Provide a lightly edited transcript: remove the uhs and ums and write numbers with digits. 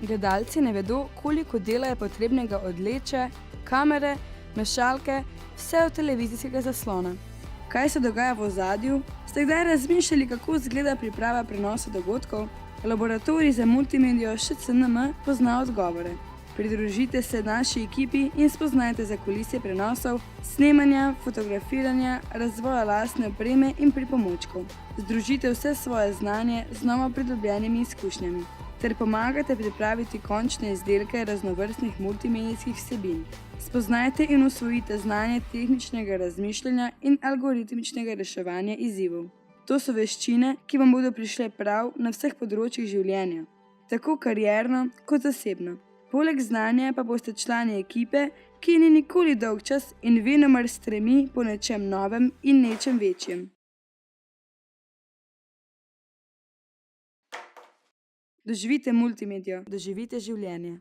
Gledalci ne vedo, koliko dela je potrebnega od leče, kamere, mešalke, vse od televizijskega zaslona. Kaj se dogaja v ozadju? Ste kdaj razmišljali, kako izgleda priprava prenosa dogodkov? Laboratorij za multimedijo ŠCNM pozna odgovore. Pridružite se naši ekipi in spoznajte zakulisje prenosov, snemanja, fotografiranja, razvoja lastne opreme in pripomočkov. Združite vse svoje znanje z novo pridobljenimi izkušnjami ter pomagate pripraviti končne izdelke raznovrstnih multimedijskih vsebin. Spoznajte in usvojite znanje tehničnega razmišljanja in algoritmičnega reševanja izzivov. To so veščine, ki vam bodo prišle prav na vseh področjih življenja, tako karierno kot zasebno. Poleg znanja pa boste člani ekipe, ki ni nikoli dolgčas in venomer stremi po nečem novem in nečem večjem. Doživite multimedijo, doživite življenje.